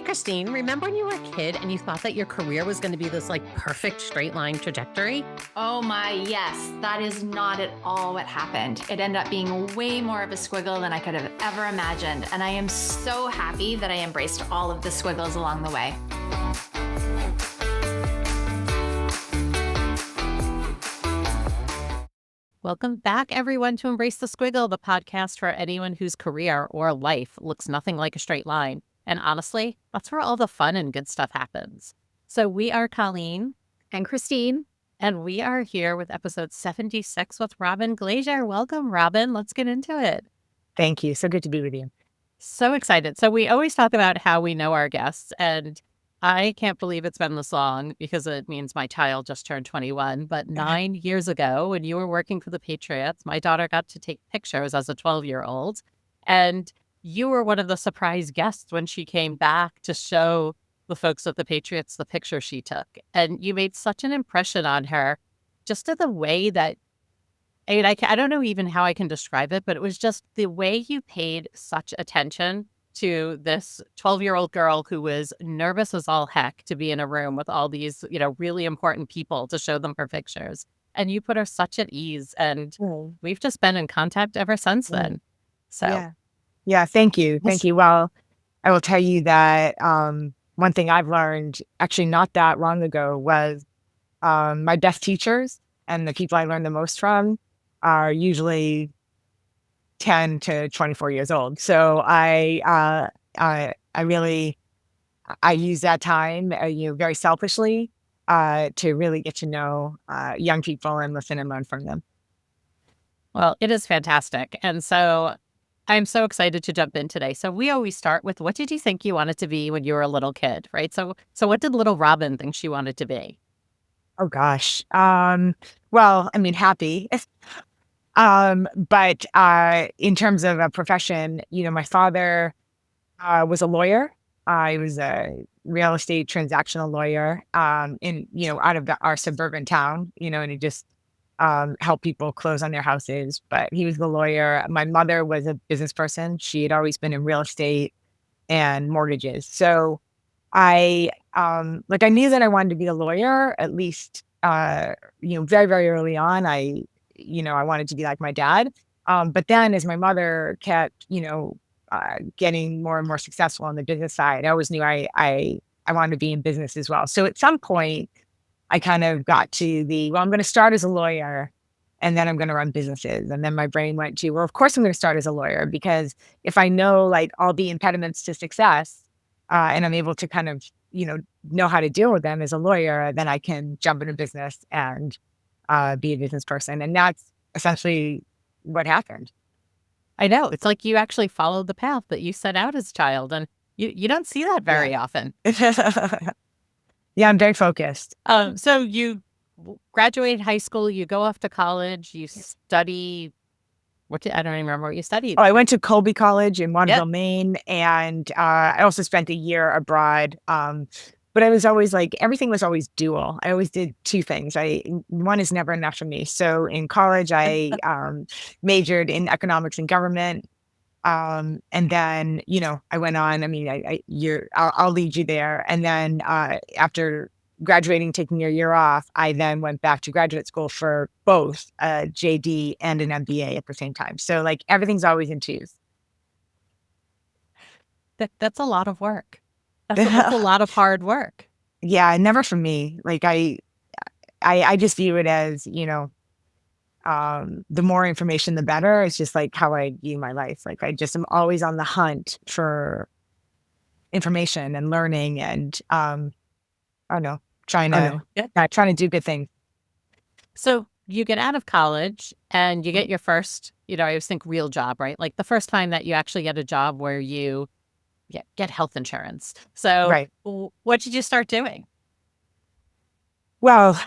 Christine, remember when you were a kid and you thought that your career was going to be this like perfect straight line trajectory? Oh my, yes. That is not at all what happened. It ended up being way more of a squiggle than I could have ever imagined. And I am so happy that I embraced all of the squiggles along the way. Welcome back, everyone, to Embrace the Squiggle, the podcast for anyone whose career or life looks nothing like a straight line. And honestly, that's where all the fun and good stuff happens. So we are Colleen and Christine, and we are here with episode 76 with Robyn Glaser. Welcome, Robyn. Let's get into it. Thank you. So good to be with you. So excited. So we always talk about how we know our guests, and I can't believe it's been this long because it means my child just turned 21. But 9 years ago, when you were working for the Patriots, my daughter got to take pictures as a 12-year-old. And you were one of the surprise guests when she came back to show the folks at the Patriots the picture she took. And you made such an impression on her, just in the way that, I don't know even how I can describe it, but it was just the way you paid such attention to this 12-year-old girl who was nervous as all heck to be in a room with all these, really important people to show them her pictures. And you put her such at ease. And we've just been in contact ever since then. So. Yeah, thank you. Thank you. Well, I will tell you that one thing I've learned actually not that long ago was my best teachers and the people I learned the most from are usually 10 to 24 years old. So I use that time, very selfishly to really get to know young people and listen and learn from them. Well, it is fantastic. And so I'm so excited to jump in today. So we always start with, what did you think you wanted to be when you were a little kid, right? So what did little Robyn think she wanted to be? Oh, gosh. Well, I mean, happy. But in terms of a profession, my father was a lawyer. He was a real estate transactional lawyer out of our suburban town, and he just help people close on their houses, but he was the lawyer. My mother was a business person. She had always been in real estate and mortgages. So I knew that I wanted to be a lawyer, at least, very, very early on. I wanted to be like my dad. But then as my mother kept, getting more and more successful on the business side, I always knew I wanted to be in business as well. So at some point, I kind of got to I'm going to start as a lawyer and then I'm going to run businesses. And then my brain went to, well, of course I'm going to start as a lawyer, because if I know all the impediments to success and I'm able to kind of, know how to deal with them as a lawyer, then I can jump into business and be a business person. And that's essentially what happened. I know. It's like you actually followed the path that you set out as a child, and you don't see that very often. Yeah, I'm very focused. So you graduated high school, you go off to college, you study, I don't even remember what you studied. Oh, I went to Colby College in Waterville, Maine, and I also spent a year abroad. But I was always everything was always dual. I always did two things. One is never enough for me. So in college, I majored in economics and government. And then, I went on, I'll lead you there. And then, after graduating, taking a year off, I then went back to graduate school for both a JD and an MBA at the same time. So everything's always in twos. That's a lot of work. That's a lot of hard work. Yeah. Never for me. I just view it as, the more information, the better. It's just how I view my life. I just am always on the hunt for information and learning and, trying to do good things. So you get out of college and you get your first, I always think real job, right? Like the first time that you actually get a job where you get health insurance. So right. What did you start doing? Well,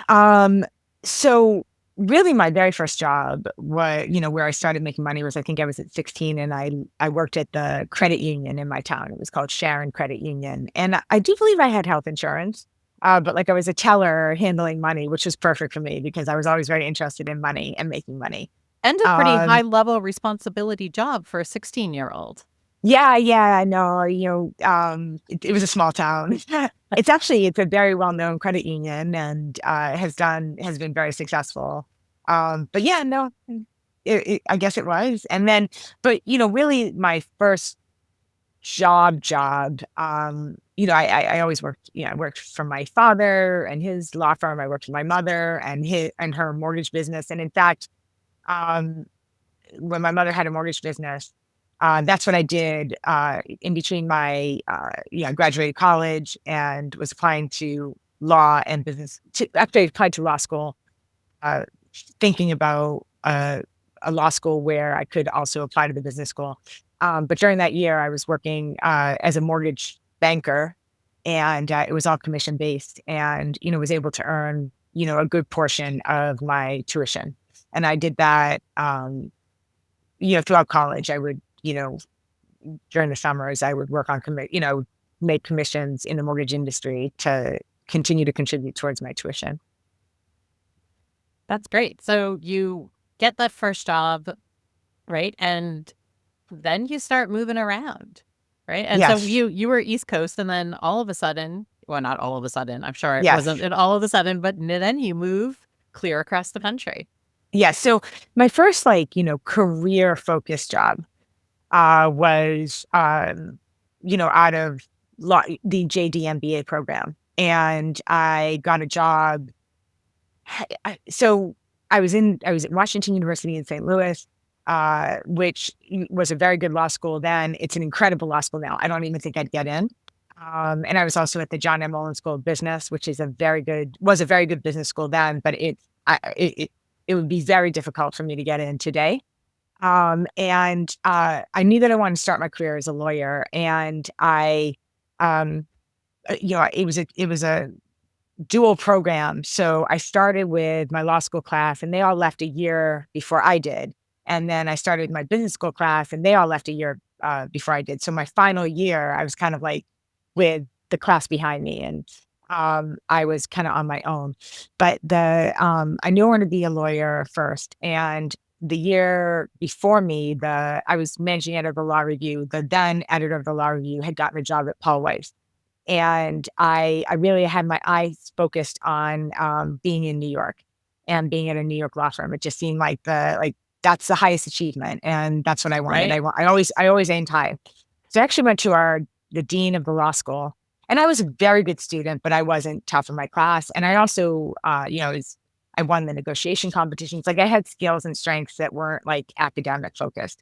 so really my very first job was, where I started making money was, I think I was at 16 and I worked at the credit union in my town. It was called Sharon Credit Union. And I do believe I had health insurance, but I was a teller handling money, which was perfect for me because I was always very interested in money and making money. And a pretty high level responsibility job for a 16-year-old. Yeah, I know. It was a small town. It's a very well-known credit union and has been very successful. But yeah, no, I guess it was. And then, but really my first job, I always worked, I worked for my father and his law firm. I worked for my mother and her mortgage business. And in fact, um, when my mother had a mortgage business, that's what I did in between my, graduated college and was applying to law and business. After I applied to law school, uh, thinking about a law school where I could also apply to the business school. But during that year, I was working as a mortgage banker, and it was all commission based, and was able to earn a good portion of my tuition, and I did that. Throughout college, I would during the summers I would work on make commissions in the mortgage industry to continue to contribute towards my tuition. That's great. So you get that first job, right? And then you start moving around, right? And so Yes. you were East Coast, and then all of a sudden, well, not all of a sudden, I'm sure it Yes. wasn't all of a sudden, but then you move clear across the country. Yeah. So my first career focused job was out of the JD MBA program, and I got a job. So I was at Washington University in St. Louis, which was a very good law school then. It's an incredible law school now. I don't even think I'd get in. And I was also at the John M. Mullen School of Business, which is was a very good business school then, but it would be very difficult for me to get in today. And I knew that I wanted to start my career as a lawyer, and it was a dual program. So I started with my law school class, and they all left a year before I did. And then I started my business school class, and they all left a year before I did. So my final year, I was kind of like with the class behind me, and I was kind of on my own. But I knew I wanted to be a lawyer first, and the year before me, I was managing editor of the Law Review. The then editor of the Law Review had gotten a job at Paul Weiss. And I really had my eyes focused on being in New York and being at a New York law firm. It just seemed like that's the highest achievement, and that's what I wanted. Right. I always aimed high. So I actually went to the dean of the law school, and I was a very good student, but I wasn't top of my class. And I also, I won the negotiation competitions. Like I had skills and strengths that weren't like academic focused.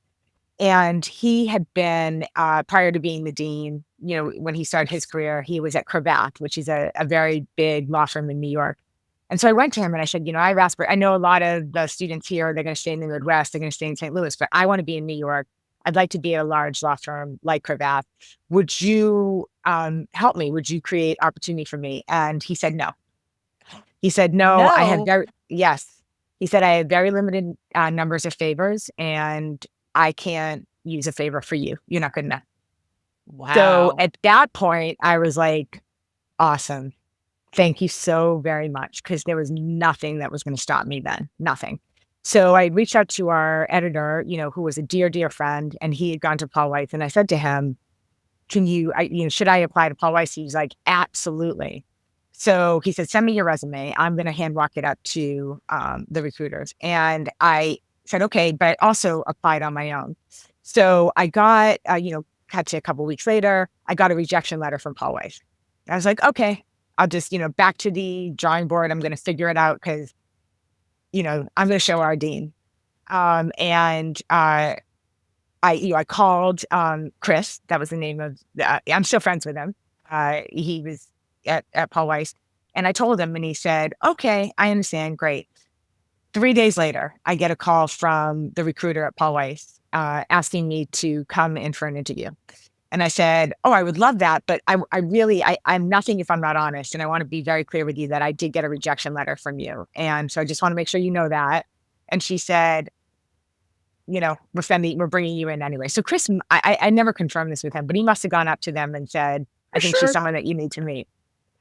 And he had been, prior to being the dean, when he started his career, he was at Cravath, which is a very big law firm in New York. And so I went to him and I said, I know a lot of the students here, they're going to stay in the Midwest, they're going to stay in St. Louis, but I want to be in New York. I'd like to be at a large law firm like Cravath. Would you help me? Would you create opportunity for me? And he said, no. He said, no, yes. He said, I have very limited numbers of favors, and I can't use a favor for you. You're not good enough. Wow. So at that point, I was like, awesome. Thank you so very much. Because there was nothing that was going to stop me then. Nothing. So I reached out to our editor, who was a dear, dear friend, and he had gone to Paul Weiss. And I said to him, should I apply to Paul Weiss? He was like, absolutely. So he said, send me your resume. I'm going to hand walk it up to the recruiters. And I said, okay, but I also applied on my own. So I got, cut to a couple of weeks later, I got a rejection letter from Paul Weiss. I was like, okay, I'll just, back to the drawing board. I'm going to figure it out because, I'm going to show our dean. I called Chris. That was the name of, I'm still friends with him. He was at Paul Weiss. And I told him, and he said, okay, I understand. Great. 3 days later, I get a call from the recruiter at Paul Weiss asking me to come in for an interview. And I said, oh, I would love that. But I'm nothing if I'm not honest. And I want to be very clear with you that I did get a rejection letter from you. And so I just want to make sure you know that. And she said, we're bringing you in anyway. So Chris, I never confirmed this with him, but he must have gone up to them and said, I think she's someone that you need to meet.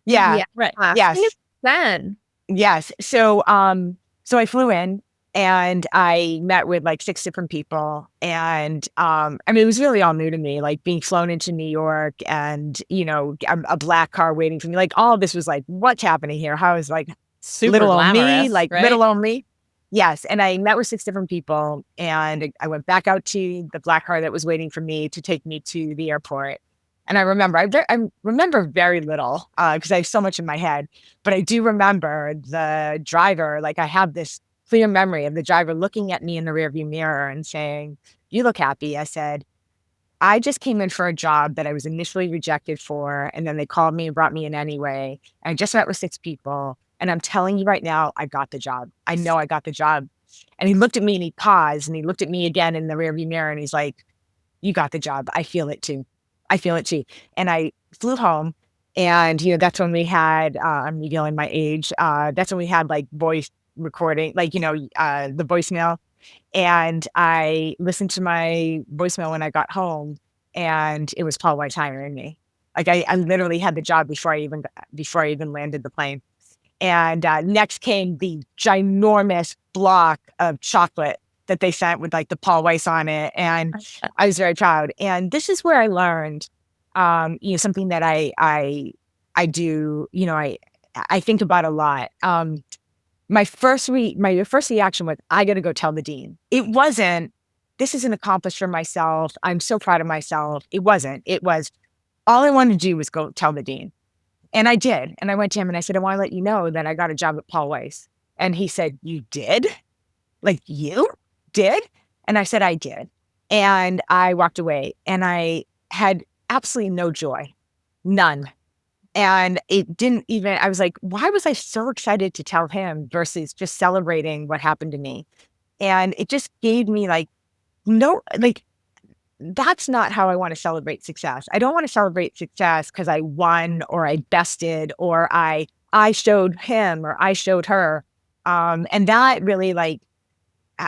Yeah. Right. Yes. Then. Yes. So I flew in, And I met with like 6 different people. And I mean, it was really all new to me, like being flown into New York and, a black car waiting for me. Like all of this was like, what's happening here? How is like Super little old me, glamorous, like right? little old me? Yes. And I met with 6 different people and I went back out to the black car that was waiting for me to take me to the airport. And I remember, I remember very little because I have so much in my head, but I do remember the driver. Like I have this clear memory of the driver looking at me in the rearview mirror and saying, "You look happy." I said, "I just came in for a job that I was initially rejected for, and then they called me and brought me in anyway. I just met with 6 people, and I'm telling you right now, I got the job. I know I got the job." And he looked at me and he paused and he looked at me again in the rearview mirror and he's like, "You got the job. I feel it too. I feel it too." And I flew home and, that's when we had, I'm revealing my age. That's when we had like voice recording, like, the voicemail. And I listened to my voicemail when I got home and it was Paul White hiring me. Like I literally had the job before I even landed the plane. And next came the ginormous block of chocolate that they sent with like the Paul Weiss on it. And I was very proud. And this is where I learned, something that I do, I think about a lot. My first reaction was, I got to go tell the dean. It wasn't, this is an accomplished for myself. I'm so proud of myself. It wasn't. It was, all I wanted to do was go tell the dean. And I did. And I went to him and I said, "I want to let you know that I got a job at Paul Weiss." And he said, "You did? Like you did?" And I said, "I did." And I walked away and I had absolutely no joy, none. And it didn't even, I was like, why was I so excited to tell him versus just celebrating what happened to me? And it just gave me like, no, like, that's not how I want to celebrate success. I don't want to celebrate success because I won or I bested or I showed him or I showed her. And that really like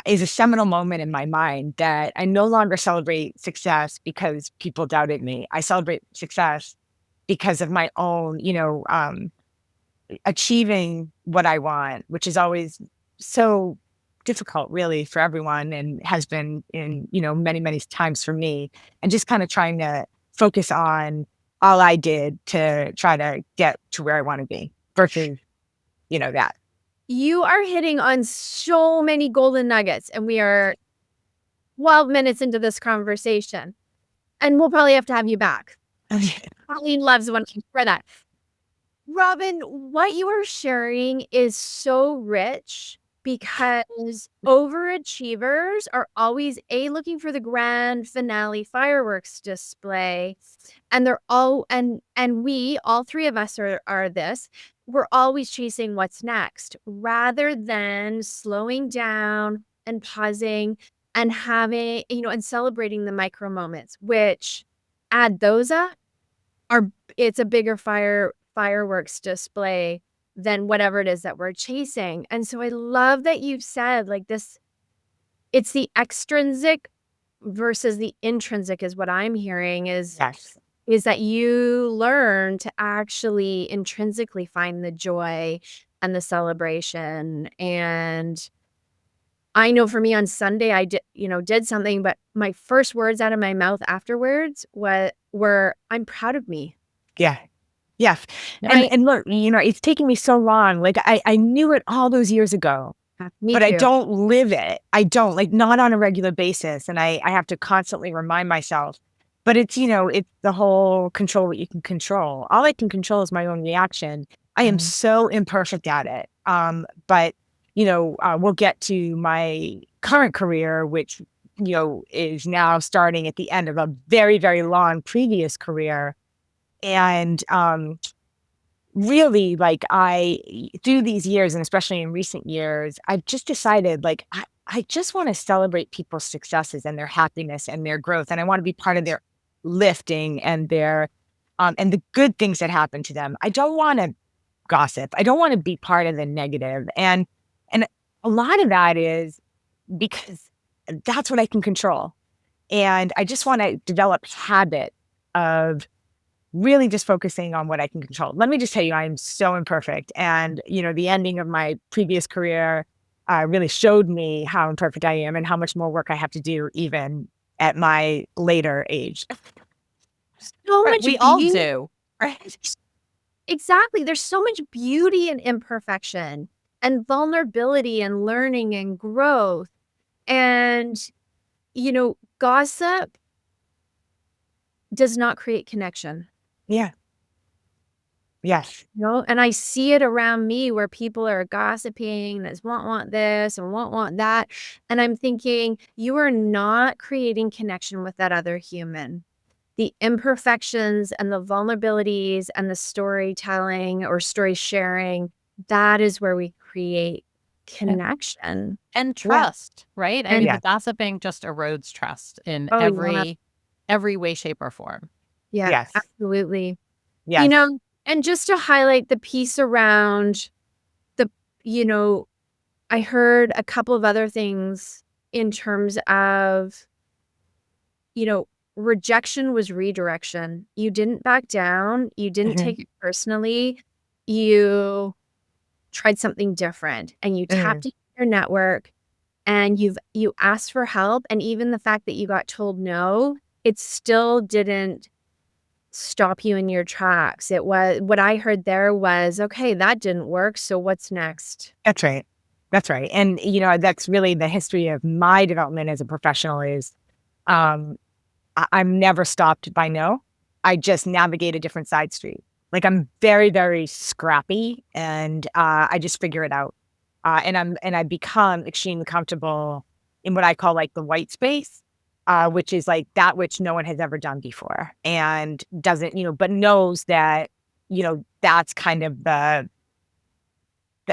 is a seminal moment in my mind that I no longer celebrate success because people doubted me. I celebrate success because of my own, achieving what I want, which is always so difficult really for everyone and has been in, many, many times for me. And just kind of trying to focus on all I did to try to get to where I want to be versus, that. You are hitting on so many golden nuggets, and we are 12 minutes into this conversation, and we'll probably have to have you back. Colleen loves when I share that. Robyn, what you are sharing is so rich because overachievers are always looking for the grand finale fireworks display, and they're all and we all 3 of us are this. We're always chasing what's next rather than slowing down and pausing and having, and celebrating the micro moments, which add those up it's a bigger fireworks display than whatever it is that we're chasing. And so I love that you've said like this, it's the extrinsic versus the intrinsic is what I'm hearing Yes. is that you learn to actually intrinsically find the joy and the celebration. And I know for me on Sunday, I did something, but my first words out of my mouth afterwards were, "I'm proud of me." Yeah. Yeah. Right? And look, it's taken me so long. Like I knew it all those years ago, Me but I too. don't live it. I don't, like, not on a regular basis. And I have to constantly remind myself. But it's, it's the whole control what you can control. All I can control is my own reaction. I am so imperfect at it. But we'll get to my current career, which, is now starting at the end of a very, very long previous career. And really, like, through these years, and especially in recent years, I've just decided, like, I just want to celebrate people's successes and their happiness and their growth. And I want to be part of their lifting and their, and the good things that happen to them. I don't want to gossip. I don't want to be part of the negative. And a lot of that is because that's what I can control. And I just want to develop habit of really just focusing on what I can control. Let me just tell you, I'm so imperfect. And, the ending of my previous career, really showed me how imperfect I am and how much more work I have to do even at my later age. So Right, much we all beauty. do. Right. Exactly. There's so much beauty in imperfection and vulnerability and learning and growth. And, gossip does not create connection. Yeah. Yes. And I see it around me where people are gossiping, that's want this and want that. And I'm thinking, you are not creating connection with that other human. The imperfections and the vulnerabilities and the storytelling or story sharing, that is where we create connection. And trust, right? I mean, Yeah. the gossiping just erodes trust in Oh, yeah. every way, shape, or form. Yeah, Yes. absolutely. Yes. And just to highlight the piece around the, I heard a couple of other things in terms of, rejection was redirection. You didn't back down. You didn't take it personally. You tried something different and you tapped into your network and you asked for help. And even the fact that you got told no, it still didn't stop you in your tracks. It was, what I heard there was, okay, that didn't work. So what's next? That's right. That's right. And, that's really the history of my development as a professional is I'm never stopped by no. I just navigate a different side street. Like I'm very, very scrappy and I just figure it out. And I become extremely comfortable in what I call like the white space, which is like that which no one has ever done before and doesn't, but knows that, that's kind of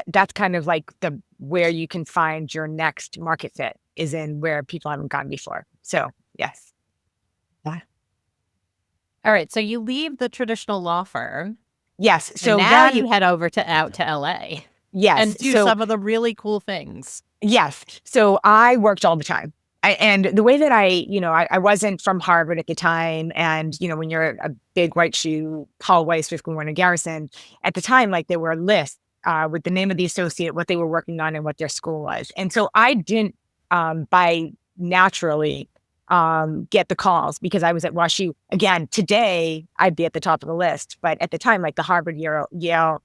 that's kind of like the where you can find your next market fit is in where people haven't gone before. So yes. All right. So you leave the traditional law firm. Yes. So and now you head over out to LA. Yes. And do some of the really cool things. Yes. So I worked all the time. And the way that I wasn't from Harvard at the time. And, when you're a big white shoe, Paul Weiss, 51 in Garrison, at the time, like there were lists with the name of the associate, what they were working on and what their school was. And so I didn't by naturally get the calls because I was at WashU. Again, today I'd be at the top of the list. But at the time, like the Harvard, Yale,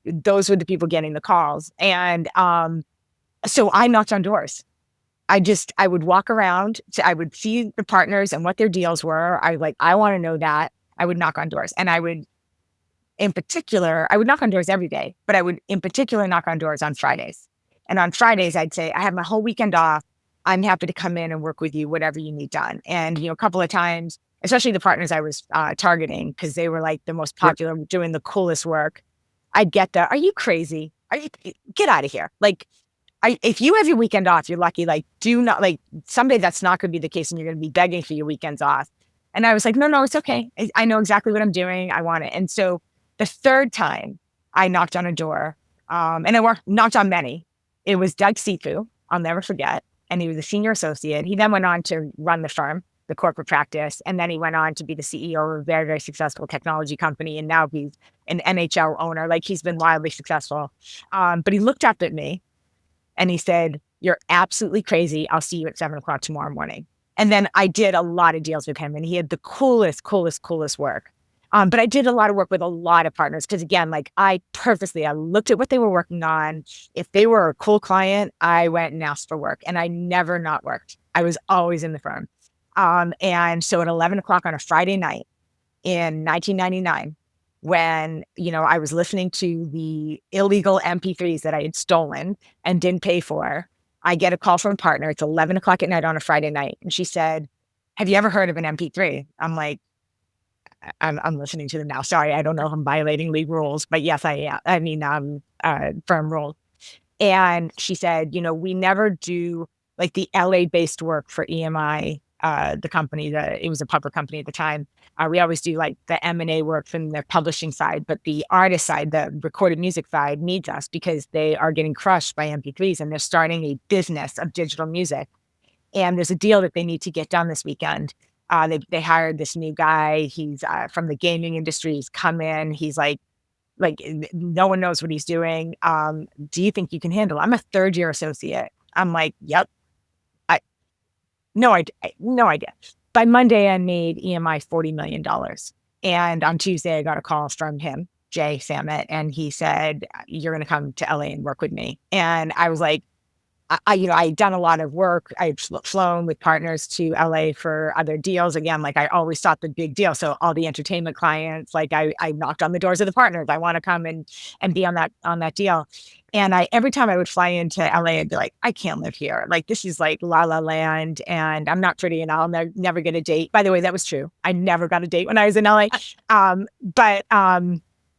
those were the people getting the calls. And so I knocked on doors. I would walk around. I would see the partners and what their deals were. I want to know that. I would knock on doors. And I would knock on doors every day, but I would in particular knock on doors on Fridays. And on Fridays, I'd say, I have my whole weekend off. I'm happy to come in and work with you, whatever you need done. And, a couple of times, especially the partners I was targeting, because they were like the most popular, doing the coolest work. I'd get the, are you crazy? Get out of here. Like, if you have your weekend off, you're lucky. Like, do not, like, someday that's not going to be the case and you're going to be begging for your weekends off. And I was like, no, it's okay. I know exactly what I'm doing. I want it. And so the third time I knocked on a door, and I knocked on many, it was Doug Sifu. I'll never forget. And he was a senior associate. He then went on to run the firm, the corporate practice. And then he went on to be the CEO of a very, very successful technology company. And now he's an NHL owner. Like he's been wildly successful. But he looked up at me and he said, "You're absolutely crazy. I'll see you at 7:00 tomorrow morning." And then I did a lot of deals with him and he had the coolest work. But I did a lot of work with a lot of partners because again, like I looked at what they were working on. If they were a cool client, I went and asked for work and I never not worked. I was always in the firm. And so at 11:00 on a Friday night in 1999, when, I was listening to the illegal MP3s that I had stolen and didn't pay for, I get a call from a partner. It's 11:00 at night on a Friday night. And she said, "Have you ever heard of an MP3? I'm like, I'm listening to them now. Sorry, I don't know if I'm violating league rules, but yes, I am. I mean, firm rules. And she said, we never do like the LA-based work for EMI, the company that it was a public company at the time. We always do like the M&A work from the publishing side, but the artist side, the recorded music side needs us because they are getting crushed by MP3s and they're starting a business of digital music. And there's a deal that they need to get done this weekend. They hired this new guy. He's from the gaming industry. He's come in. He's like Like, no one knows what he's doing. Do you think you can handle it? I'm a third year associate. I'm like, yep. No idea. By Monday, I made EMI $40 million. And on Tuesday, I got a call from him, Jay Samet, and he said, you're going to come to LA and work with me. And I was like, I'd done a lot of work. I'd flown with partners to LA for other deals. Again, like I always thought the big deal. So all the entertainment clients, like I knocked on the doors of the partners. I want to come and be on that deal. And every time I would fly into LA, I'd be like, I can't live here. Like, this is like La La Land, and I'm not pretty, and I'll never get a date. By the way, that was true. I never got a date when I was in LA.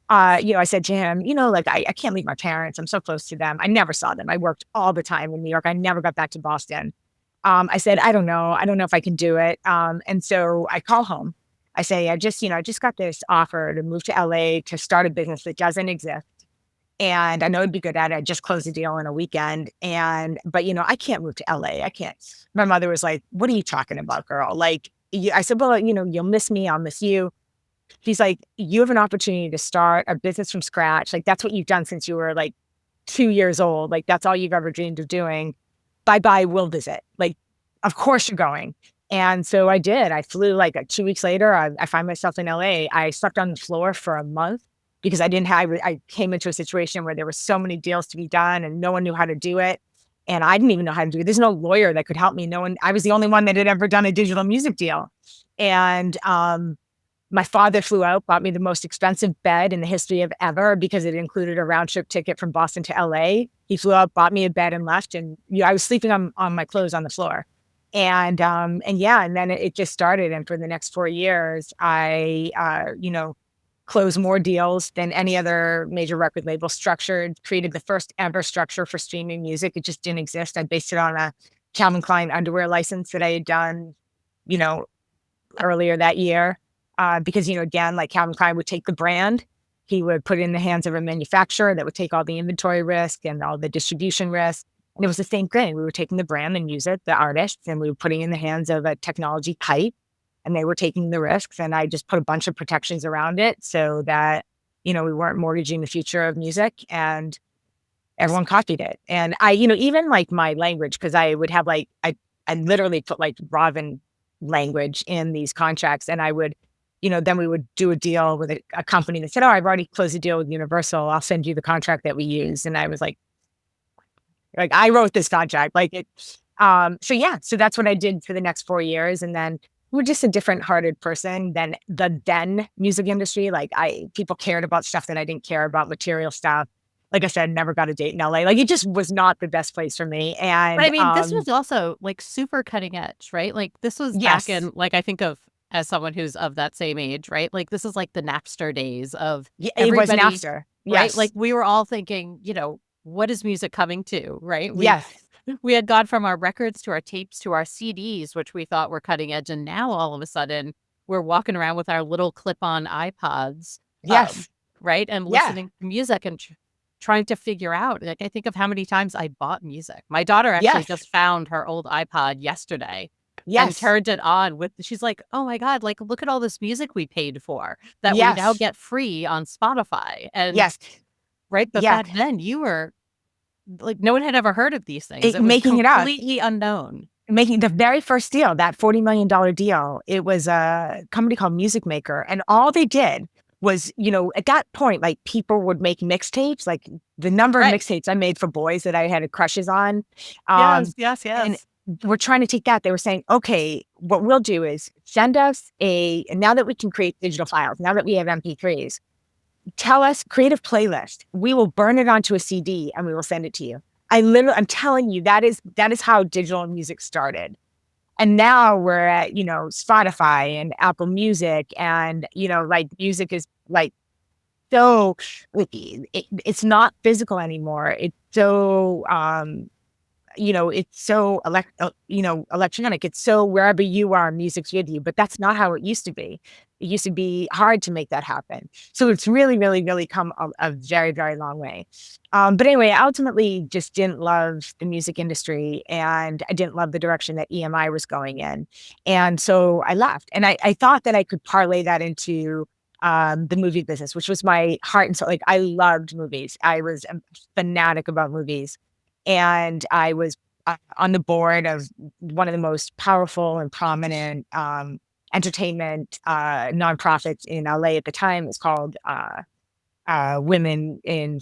I said to him, like, I can't leave my parents. I'm so close to them. I never saw them. I worked all the time in New York. I never got back to Boston. I said, I don't know. I don't know if I can do it. And so I call home. I say, I just got this offer to move to LA to start a business that doesn't exist. And I know I'd be good at it. I just closed a deal in a weekend. But I can't move to LA. I can't. My mother was like, what are you talking about, girl? Like, I said, well, you'll miss me. I'll miss you. She's like, you have an opportunity to start a business from scratch. Like, that's what you've done since you were like 2 years old. Like, that's all you've ever dreamed of doing. Bye-bye, we'll visit. Like, of course you're going. And so I did. I flew like 2 weeks later. I find myself in LA. I slept on the floor for a month because I came into a situation where there were so many deals to be done and no one knew how to do it. And I didn't even know how to do it. There's no lawyer that could help me. I was the only one that had ever done a digital music deal. And, my father flew out, bought me the most expensive bed in the history of ever because it included a round trip ticket from Boston to LA. He flew out, bought me a bed and left. And I was sleeping on my clothes on the floor. And then it just started. And for the next 4 years, I, closed more deals than any other major record label, created the first ever structure for streaming music. It just didn't exist. I based it on a Calvin Klein underwear license that I had done, earlier that year. Because, again, like Calvin Klein would take the brand, he would put it in the hands of a manufacturer that would take all the inventory risk and all the distribution risk. And it was the same thing. We were taking the brand and music, the artists, and we were putting it in the hands of a technology type, and they were taking the risks. And I just put a bunch of protections around it so that, we weren't mortgaging the future of music, and everyone copied it. And I, even like my language, because I would have I literally put like Robyn language in these contracts, and I would, then we would do a deal with a company that said, oh, I've already closed a deal with Universal. I'll send you the contract that we use. And I was like, I wrote this contract. So that's what I did for the next 4 years. And then we're just a different hearted person than the then music industry. People cared about stuff that I didn't care about, material stuff. Like I said, never got a date in LA. Like, it just was not the best place for me. And but I mean, this was also like super cutting edge, right? Like, this was back in, like, I think of as someone who's of that same age, right? Like, this is like the Napster days of it was Napster, right? Yes. Like, we were all thinking, what is music coming to, right? Yes. We had gone from our records to our tapes to our CDs, which we thought were cutting edge, and now all of a sudden we're walking around with our little clip-on iPods, Yes, right, and listening to music and trying to figure out. Like, I think of how many times I bought music. My daughter actually just found her old iPod yesterday. And turned it on she's like, oh my God, like, look at all this music we paid for that we now get free on Spotify. And right. But back then you were like, no one had ever heard of these things. It was making it up. Completely unknown. Making the very first deal, that $40 million deal, it was a company called Music Maker. And all they did was, at that point, like, people would make mixtapes, like the number of mixtapes I made for boys that I had crushes on. Yes. And we're trying to take that. They were saying, okay, what we'll do is send us now that we can create digital files, now that we have MP3s, tell us, create a playlist. We will burn it onto a CD and we will send it to you. I'm telling you, that is how digital music started. And now we're at, Spotify and Apple Music, and, like, music is like, so it's not physical anymore. It's so, it's so electronic. It's so wherever you are, music's with you. But that's not how it used to be. It used to be hard to make that happen. So it's really, really, really come a very, very long way. But anyway, I ultimately just didn't love the music industry, and I didn't love the direction that EMI was going in. And so I left. And I thought that I could parlay that into the movie business, which was my heart and soul. Like, I loved movies. I was a fanatic about movies. And I was on the board of one of the most powerful and prominent entertainment nonprofits in LA at the time. It's called Women in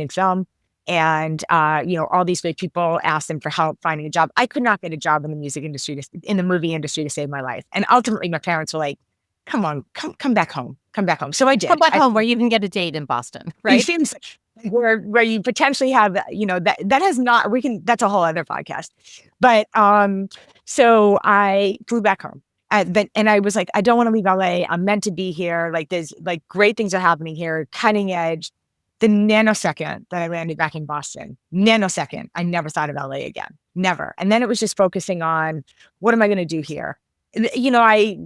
Film. And all these great people asked them for help finding a job. I could not get a job in the music industry, in the movie industry, to save my life. And ultimately, my parents were like, "Come on, come back home, come back home." So I did. Come back home where you can get a date in Boston, It right? seems where you potentially have, that has not. That's a whole other podcast. But so I flew back home. And I was like, I don't want to leave LA. I'm meant to be here. Like, there's like great things are happening here, cutting edge. The nanosecond that I landed back in Boston, I never thought of LA again. Never. And then it was just focusing on, what am I going to do here? I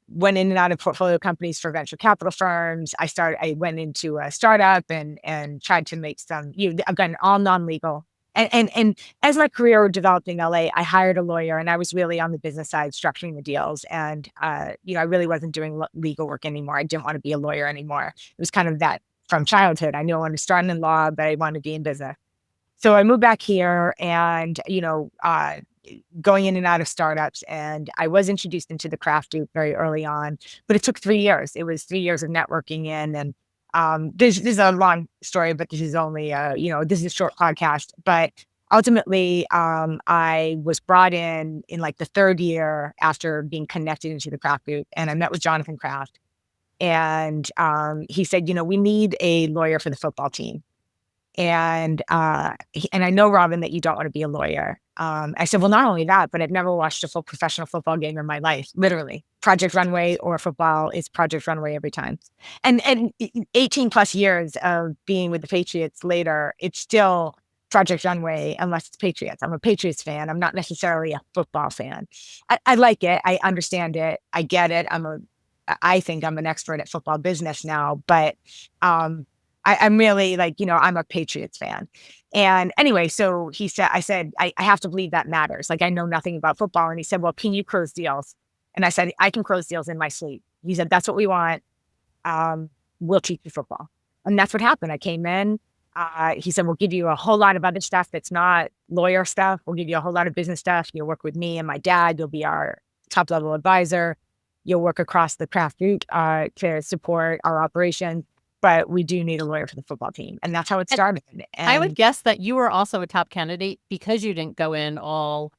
went in and out of portfolio companies for venture capital firms. I went into a startup and tried to make some, again, all non-legal. And as my career developed in LA, I hired a lawyer, and I was really on the business side structuring the deals. And, I really wasn't doing legal work anymore. I didn't want to be a lawyer anymore. It was kind of that from childhood. I knew I wanted to start in law, but I wanted to be in business. So I moved back here and, going in and out of startups. And I was introduced into the craft group very early on, but it took 3 years. It was 3 years of networking in. And this is a long story, but this is only, this is a short podcast. But ultimately, I was brought in like the third year after being connected into the craft group. And I met with Jonathan Kraft. And he said, we need a lawyer for the football team. And I know, Robyn, that you don't want to be a lawyer. I said, well, not only that, but I've never watched a full professional football game in my life. Literally, Project Runway or football is Project Runway every time. And 18 plus years of being with the Patriots later, it's still Project Runway unless it's Patriots. I'm a Patriots fan. I'm not necessarily a football fan. I like it. I understand it. I get it. I think I'm an expert at football business now, but I'm really like, I'm a Patriots fan. And anyway, so I said, I have to believe that matters. Like, I know nothing about football. And he said, well, can you close deals? And I said, I can close deals in my sleep. He said, that's what we want. We'll teach you football. And that's what happened. I came in. He said, we'll give you a whole lot of other stuff that's not lawyer stuff. We'll give you a whole lot of business stuff. You'll work with me and my dad. You'll be our top level advisor. You'll work across the craft group to support our operation. But we do need a lawyer for the football team. And that's how it started. And I would guess that you were also a top candidate because you didn't go in all,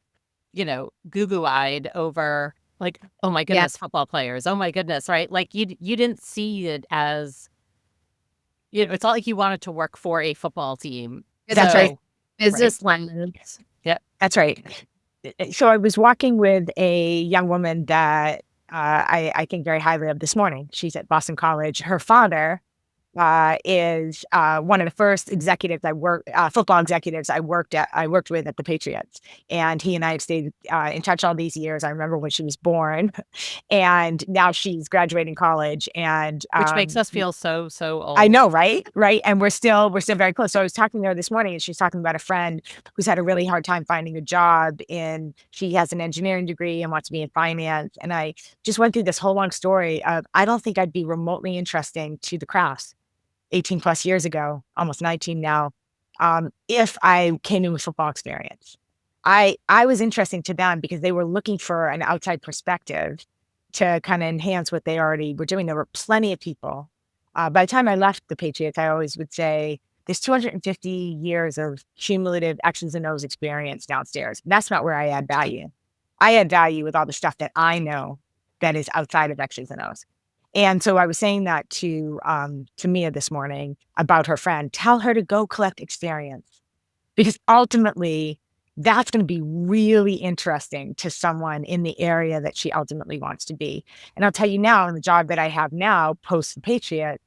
goo-goo-eyed over like, oh my goodness, football players. Oh my goodness, right? Like you didn't see it as, it's not like you wanted to work for a football team. That's right. Business lens. Yeah, that's right. So I was walking with a young woman that I think very highly of this morning. She's at Boston College. Her father is one of the first executives football executives I worked with at the Patriots. And he and I have stayed in touch all these years. I remember when she was born, and now she's graduating college, and which makes us feel so old. I know, right? And we're still very close. So I was talking to her this morning, and she's talking about a friend who's had a really hard time finding a job. She has an engineering degree and wants to be in finance. And I just went through this whole long story of, I don't think I'd be remotely interesting to the crafts 18 plus years ago, almost 19 now, if I came in with football experience. I was interesting to them because they were looking for an outside perspective to kind of enhance what they already were doing. There were plenty of people. By the time I left the Patriots, I always would say, there's 250 years of cumulative X's and O's experience downstairs. That's not where I add value. I add value with all the stuff that I know that is outside of X's and O's. And so I was saying that to Mia this morning about her friend. Tell her to go collect experience, because ultimately that's going to be really interesting to someone in the area that she ultimately wants to be. And I'll tell you now, in the job that I have now, post the Patriot,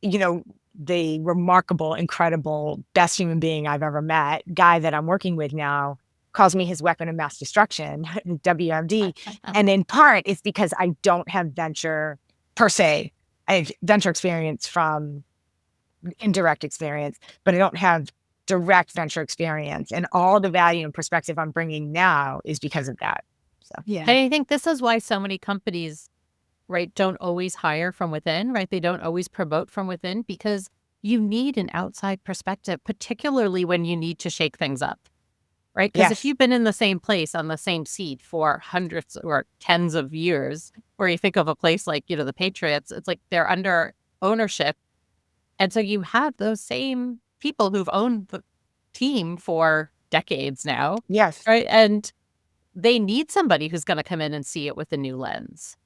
the remarkable, incredible, best human being I've ever met, guy that I'm working with now, calls me his weapon of mass destruction, WMD. And in part, it's because I don't have venture per se. I have venture experience from indirect experience, but I don't have direct venture experience. And all the value and perspective I'm bringing now is because of that. So yeah. And I think this is why so many companies right, don't always hire from within, right? They don't always promote from within because you need an outside perspective, particularly when you need to shake things up, right? Because if Yes. you've been in the same place on the same seat for hundreds or tens of years, or you think of a place like, the Patriots, it's like they're under ownership. And so you have those same people who've owned the team for decades now, Yes. right? And they need somebody who's going to come in and see it with a new lens.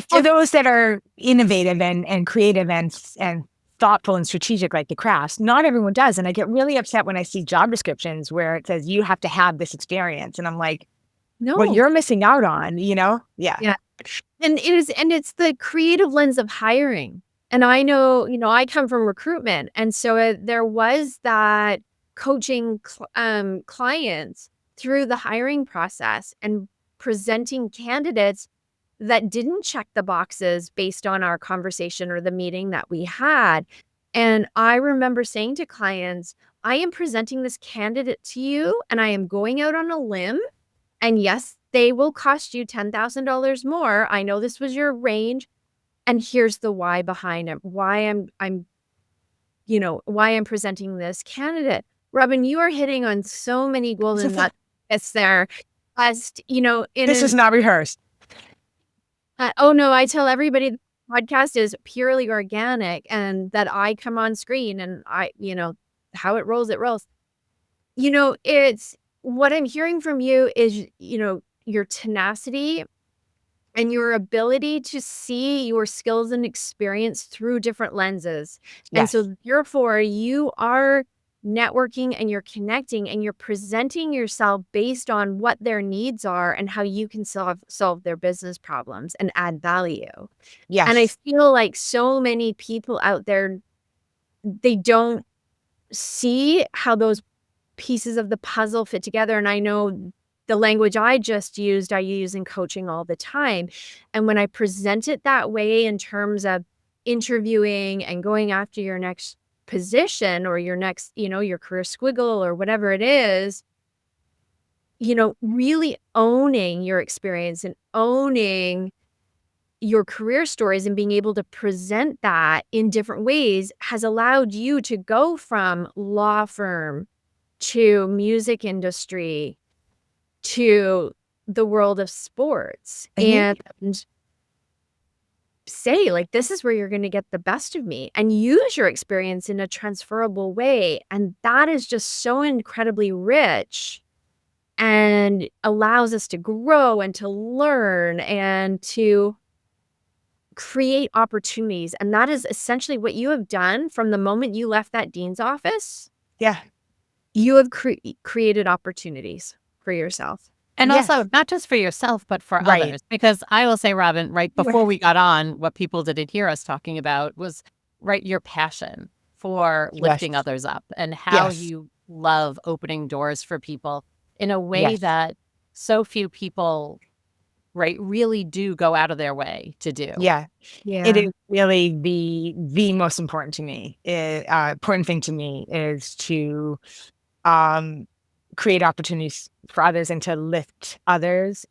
For those that are innovative and creative and thoughtful and strategic like the crafts, not everyone does. And I get really upset when I see job descriptions where it says you have to have this experience. And I'm like, No. well, you're missing out on, Yeah. Yeah. And it's the creative lens of hiring. And I know, I come from recruitment. And so there was that coaching clients through the hiring process and presenting candidates that didn't check the boxes based on our conversation or the meeting that we had. And I remember saying to clients, I am presenting this candidate to you and I am going out on a limb. And yes, they will cost you $10,000 more. I know this was your range. And here's the why behind it, why I'm presenting this candidate. Robyn, you are hitting on so many golden nuggets there. This is not rehearsed. Oh no, I tell everybody the podcast is purely organic and that I come on screen and how it rolls, it rolls. It's what I'm hearing from you is, your tenacity and your ability to see your skills and experience through different lenses. Yes. And so therefore you are networking and you're connecting and you're presenting yourself based on what their needs are and how you can solve their business problems and add value. Yes. And I feel like so many people out there, they don't see how those pieces of the puzzle fit together. And I know the language I just used, I use in coaching all the time. And when I present it that way in terms of interviewing and going after your next position or your next, your career squiggle or whatever it is, really owning your experience and owning your career stories and being able to present that in different ways has allowed you to go from law firm to music industry to the world of sports and say like, this is where you're going to get the best of me and use your experience in a transferable way. And that is just so incredibly rich and allows us to grow and to learn and to create opportunities. And that is essentially what you have done from the moment you left that dean's office. Yeah. You have created opportunities for yourself. And also not just for yourself, but for others. Because I will say, Robyn, right before we got on, what people didn't hear us talking about was, your passion for lifting others up and how you love opening doors for people in a way that so few people, really do go out of their way to do. Yeah. It is really the most important to me. Important thing to me is to create opportunities for others and to lift others.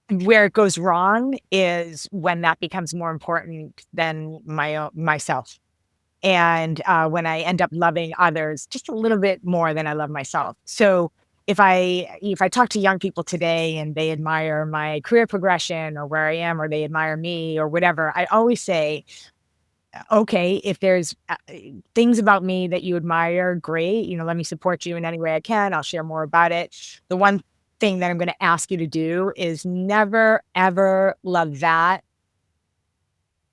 Where it goes wrong is when that becomes more important than myself. And when I end up loving others just a little bit more than I love myself. So if I talk to young people today and they admire my career progression or where I am, or they admire me or whatever, I always say, okay, if there's things about me that you admire, great. Let me support you in any way I can. I'll share more about it. The one thing that I'm going to ask you to do is never, ever love that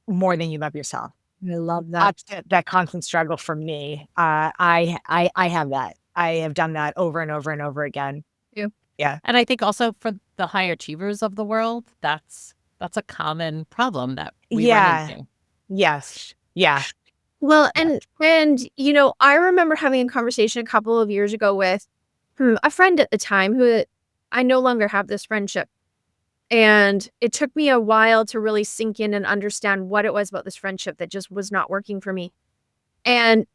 more than you love yourself. I love that. That's that constant struggle for me. I have that. I have done that over and over and over again. Yeah. And I think also for the high achievers of the world, that's a common problem that we run into. Yes. Yeah. Well, and I remember having a conversation a couple of years ago with a friend at the time who I no longer have this friendship. And it took me a while to really sink in and understand what it was about this friendship that just was not working for me. And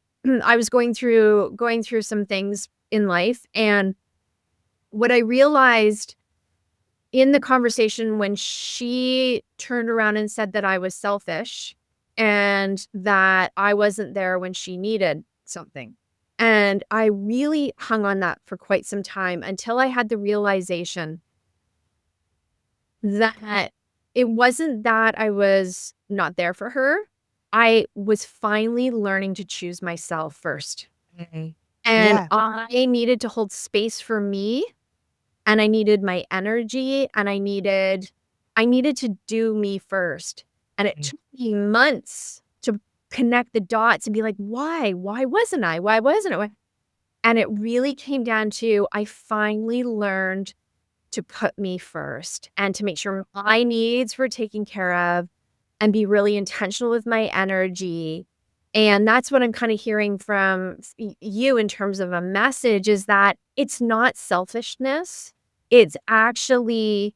I was going through some things in life. And what I realized in the conversation when she turned around and said that I was selfish and that I wasn't there when she needed something. And I really hung on that for quite some time until I had the realization that it wasn't that I was not there for her. I was finally learning to choose myself first. Mhm. And Yeah. I needed to hold space for me, and I needed my energy, and I needed to do me first. And it Mhm. took me months to connect the dots and be like, "Why? Why wasn't I? Why wasn't it? Why?" And it really came down to I finally learned to put me first and to make sure my needs were taken care of and be really intentional with my energy. And that's what I'm kind of hearing from you in terms of a message is that it's not selfishness. It's actually,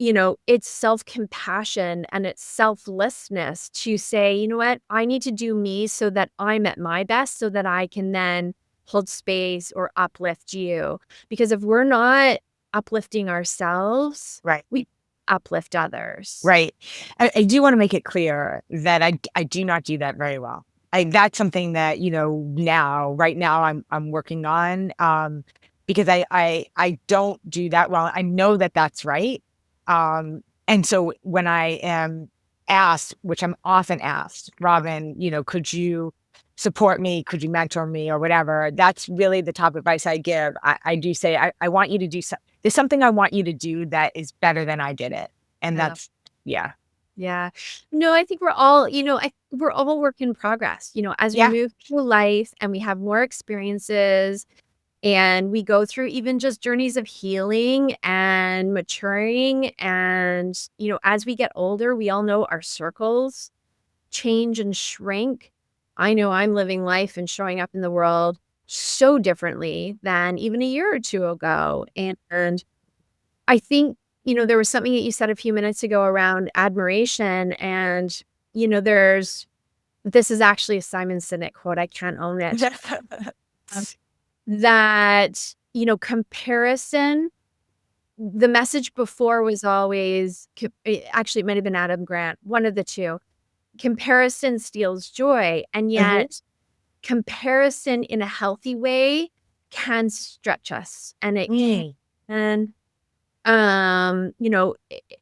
it's self-compassion and it's selflessness to say, you know what, I need to do me so that I'm at my best so that I can then hold space or uplift you. Because if we're not uplifting ourselves, Right. we uplift others. Right. I do want to make it clear that I do not do that very well. That's something that, right now I'm working on, because I don't do that well. I know that that's right. And so when I am asked, which I'm often asked, Robyn, could you support me? Could you mentor me or whatever? That's really the top advice I give. I do say, I want you to do there's something I want you to do that is better than I did it. And Yeah. that's, yeah. Yeah. No, I think we're all, we're all work in progress, as we Yeah. move through life and we have more experiences and we go through even just journeys of healing and maturing. And, as we get older, we all know our circles change and shrink. I know I'm living life and showing up in the world so differently than even a year or two ago. And I think, there was something that you said a few minutes ago around admiration. And, this is actually a Simon Sinek quote. I can't own it. That, comparison, the message before was always, actually, it might have been Adam Grant, one of the two. Comparison steals joy. And yet, comparison in a healthy way can stretch us. And it can,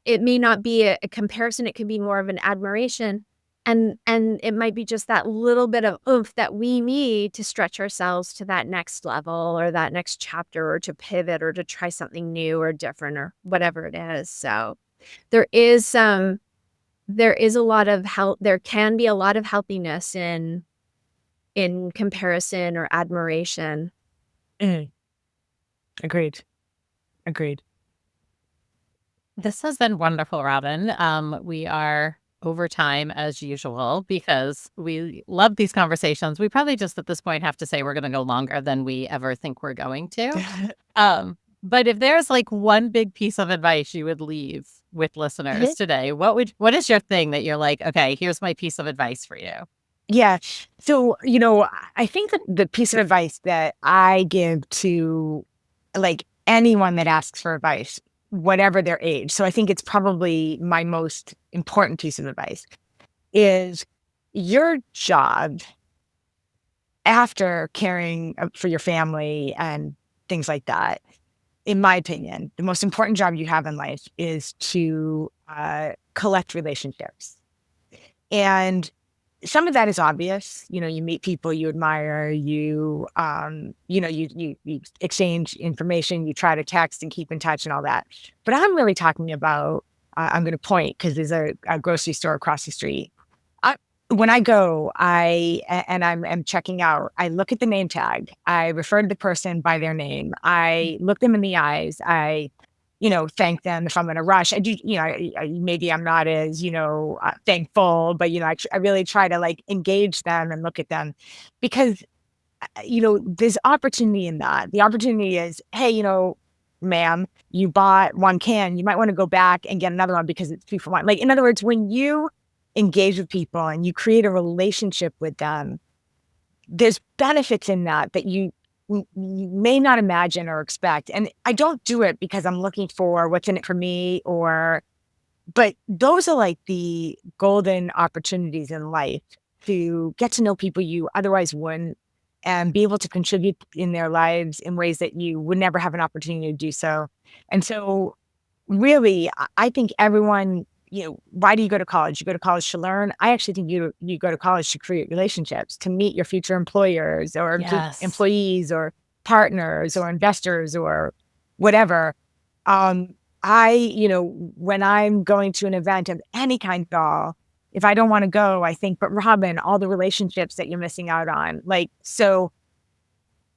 it may not be a comparison. It could be more of an admiration. And it might be just that little bit of oomph that we need to stretch ourselves to that next level or that next chapter or to pivot or to try something new or different or whatever it is. So there is a lot of there can be a lot of healthiness in comparison or admiration. Agreed. Agreed. This has been wonderful, Robyn. We are over time as usual because we love these conversations. We probably just at this point have to say we're going to go longer than we ever think we're going to. But if there's like one big piece of advice you would leave with listeners today, what is your thing that you're like, okay, here's my piece of advice for you? Yeah. So, I think that the piece of advice that I give to like anyone that asks for advice, whatever their age, so I think it's probably my most important piece of advice, is your job after caring for your family and things like that. In my opinion, the most important job you have in life is to collect relationships. And some of that is obvious. You meet people you admire, you exchange information, you try to text and keep in touch and all that. But I'm really talking about, I'm going to point because there's a grocery store across the street. When I go, I'm checking out, I look at the name tag. I refer to the person by their name. I look them in the eyes. I thank them if I'm in a rush. I do, maybe I'm not as, thankful, but, I really try to like engage them and look at them because, there's opportunity in that. The opportunity is, hey, ma'am, you bought one can, you might want to go back and get another one because it's 2 for 1. Like, in other words, when you engage with people and you create a relationship with them, there's benefits in that you you may not imagine or expect. And I don't do it because I'm looking for what's in it for me but those are like the golden opportunities in life to get to know people you otherwise wouldn't and be able to contribute in their lives in ways that you would never have an opportunity to do so. And so really, I think everyone, why do you go to college? You go to college to learn. I actually think you go to college to create relationships, to meet your future employers or Yes. employees or partners or investors or whatever. When I'm going to an event of any kind at all, if I don't want to go, I think, but Robyn, all the relationships that you're missing out on, so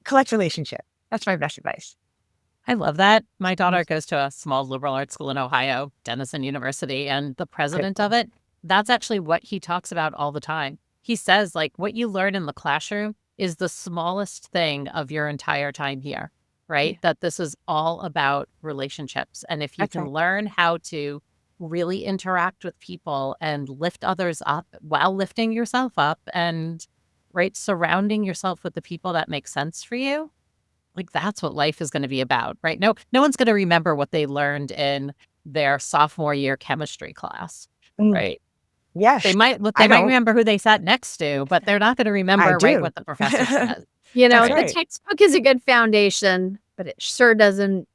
collect relationship. That's my best advice. I love that. My daughter goes to a small liberal arts school in Ohio, Denison University, and the president of it, that's actually what he talks about all the time. He says, like, what you learn in the classroom is the smallest thing of your entire time here, right? Yeah. That this is all about relationships. And if you can learn how to really interact with people and lift others up while lifting yourself up and, right, surrounding yourself with the people that make sense for you, like that's what life is going to be about, right? No one's going to remember what they learned in their sophomore year chemistry class, right? Yes. They might remember who they sat next to, but they're not going to remember what the professor said. The textbook is a good foundation, but it sure doesn't,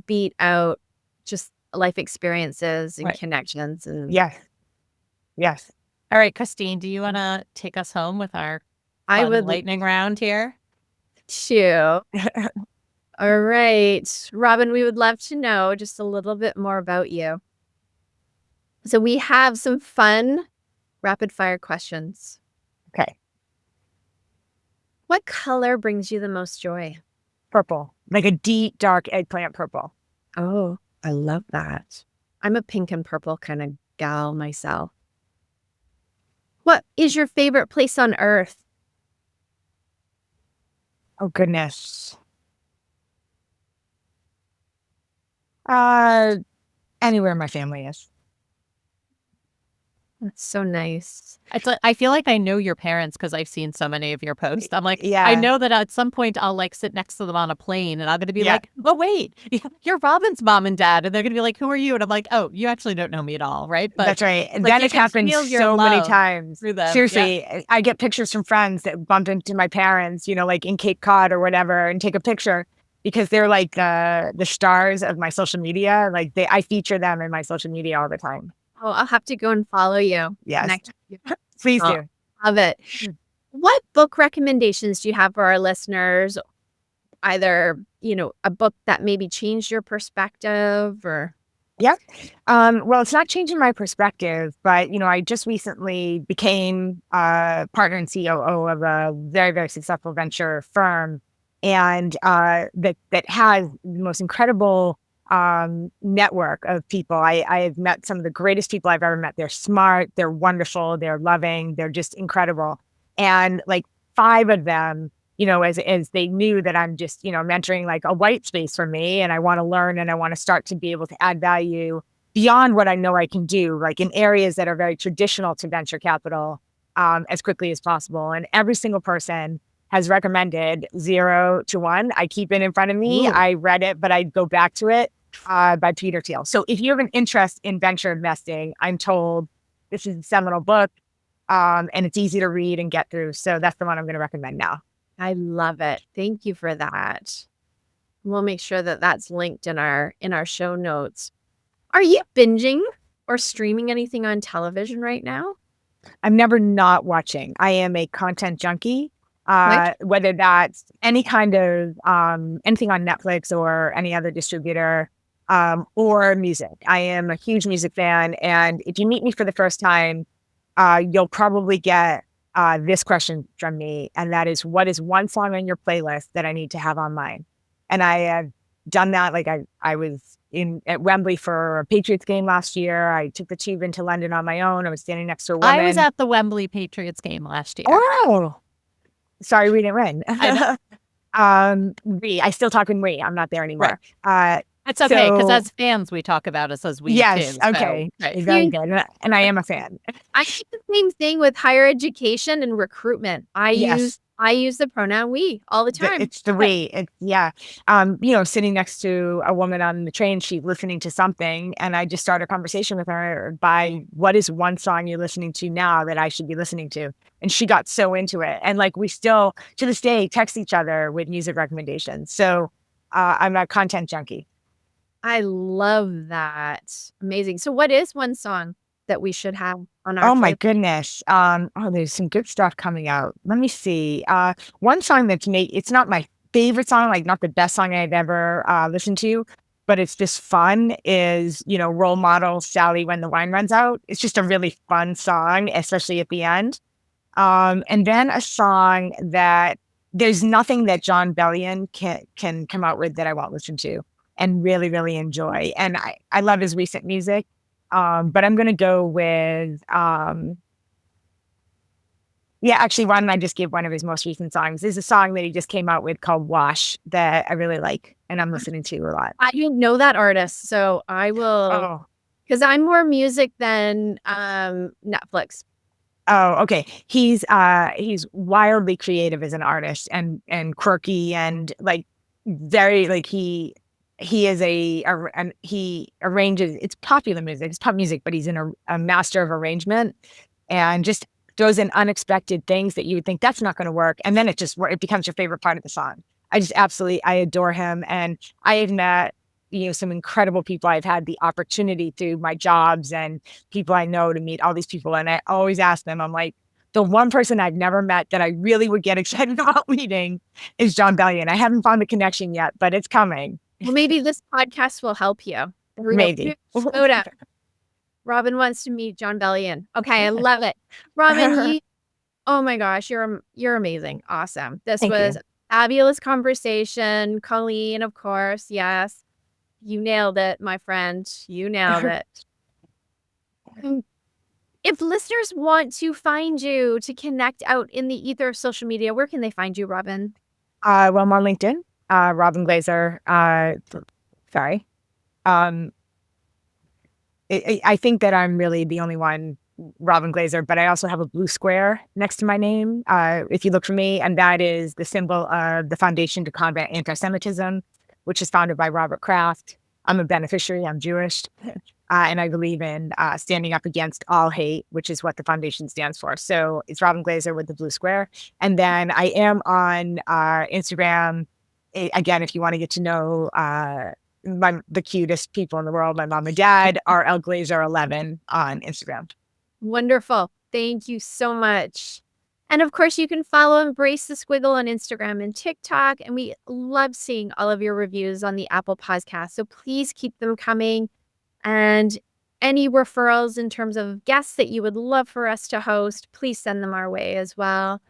beat out just life experiences and connections. And yes. All right, Christine, do you want to take us home with our lightning round here? Sure. All right. Robyn, we would love to know just a little bit more about you. So we have some fun rapid fire questions. Okay. What color brings you the most joy? Purple, like a deep, dark eggplant purple. Oh, I love that. I'm a pink and purple kind of gal myself. What is your favorite place on earth? Oh, goodness. Anywhere my family is. That's so nice. It's like, I feel like I know your parents because I've seen so many of your posts. I'm like, yeah. I know that at some point I'll like sit next to them on a plane and I'm going to be like, oh, wait, you're Robyn's mom and dad. And they're going to be like, who are you? And I'm like, oh, you actually don't know me at all, right? But that's right. And like, that has happened so many times. Seriously, I get pictures from friends that bump into my parents, like in Cape Cod or whatever, and take a picture because they're like the stars of my social media. Like I feature them in my social media all the time. Oh, I'll have to go and follow you. Yes. Please do. Love it. What book recommendations do you have for our listeners? Either, a book that maybe changed your perspective or... Yeah. Well, it's not changing my perspective, but, I just recently became a partner and COO of a very, very successful venture firm. And that has the most incredible network of people. I have met some of the greatest people I've ever met. They're smart, they're wonderful, they're loving, they're just incredible. And like 5 of them, as they knew that I'm just, mentoring like a white space for me and I want to learn and I want to start to be able to add value beyond what I know I can do, like in areas that are very traditional to venture capital as quickly as possible. And every single person has recommended 0 to 1. I keep it in front of me. Ooh. I read it, but I go back to it by Peter Thiel. So if you have an interest in venture investing, I'm told this is a seminal book and it's easy to read and get through. So that's the one I'm going to recommend now. I love it. Thank you for that. We'll make sure that that's linked in our show notes. Are you binging or streaming anything on television right now? I'm never not watching. I am a content junkie. Whether that's any kind of anything on Netflix or any other distributor or music. I am a huge music fan. And if you meet me for the first time, you'll probably get this question from me. And that is, what is one song on your playlist that I need to have on mine? And I have done that. Like I was at Wembley for a Patriots game last year. I took the tube into London on my own. I was standing next to a woman. I was at the Wembley Patriots game last year. Oh, sorry, we didn't win. I still talk in we. I'm not there anymore. Right. It's okay, because as fans, we talk about us as we yes, too. Okay. So, right. Very good. And I am a fan. I do the same thing with higher education and recruitment. I use I use the pronoun we all the time. It's the we. Yeah. Sitting next to a woman on the train, she's listening to something, and I just start a conversation with her by what is one song you're listening to now that I should be listening to? And she got so into it. And like we still to this day text each other with music recommendations. So I'm a content junkie. I love that. Amazing. So what is one song that we should have on our Oh my goodness. There's some good stuff coming out. Let me see. One song that's it's not my favorite song, like not the best song I've ever listened to, but it's just fun is, Role Model Sally When the Wine Runs Out. It's just a really fun song, especially at the end. And then a song that there's nothing that Jon Bellion can come out with that I won't listen to and really, really enjoy. And I love his recent music. But I'm going to go with, actually, why don't I just give one of his most recent songs? There's a song that he just came out with called Wash that I really like, and I'm listening to a lot. I didn't know that artist, so I will, because I'm more music than Netflix. Oh, okay. He's wildly creative as an artist and quirky and like very like he is he arranges, it's popular music, it's pop music, but he's a master of arrangement and just throws in unexpected things that you would think that's not going to work. And then it becomes your favorite part of the song. I adore him. And I have met, some incredible people. I've had the opportunity through my jobs and people I know to meet all these people. And I always ask them, I'm like, the one person I've never met that I really would get excited about meeting is Jon Bellion. I haven't found the connection yet, but it's coming. Well, maybe this podcast will help you. Maybe. Robyn wants to meet Jon Bellion. Okay, I love it. Robyn, oh my gosh, you're amazing. Awesome. This was a fabulous conversation. Colleen, of course, yes. You nailed it, my friend. You nailed it. If listeners want to find you to connect out in the ether of social media, where can they find you, Robyn? Well, I'm on LinkedIn. Robyn Glaser. Sorry. I think that I'm really the only one, Robyn Glaser, but I also have a blue square next to my name. If you look for me, and that is the symbol of the Foundation to Combat Anti-Semitism, which is founded by Robert Kraft. I'm a beneficiary. I'm Jewish. And I believe in standing up against all hate, which is what the foundation stands for. So it's Robyn Glaser with the blue square. And then I am on Instagram. Again, if you want to get to know the cutest people in the world, my mom and dad, are LGlaser11 on Instagram. Wonderful. Thank you so much. And of course, you can follow Embrace the Squiggle on Instagram and TikTok. And we love seeing all of your reviews on the Apple Podcast. So please keep them coming. And any referrals in terms of guests that you would love for us to host, please send them our way as well.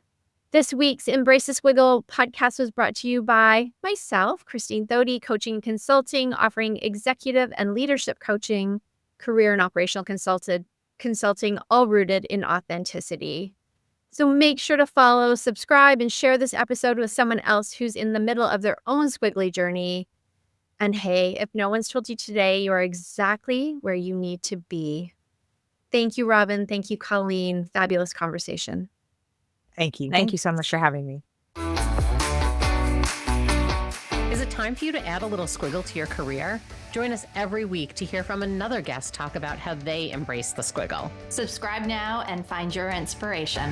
This week's Embrace the Squiggle podcast was brought to you by myself, Christine Thody, Coaching and Consulting, offering executive and leadership coaching, career and operational consulting, all rooted in authenticity. So make sure to follow, subscribe, and share this episode with someone else who's in the middle of their own squiggly journey. And hey, if no one's told you today, you are exactly where you need to be. Thank you, Robyn. Thank you, Colleen. Fabulous conversation. Thank you. Thank you so much for having me. Is it time for you to add a little squiggle to your career? Join us every week to hear from another guest talk about how they embrace the squiggle. Subscribe now and find your inspiration.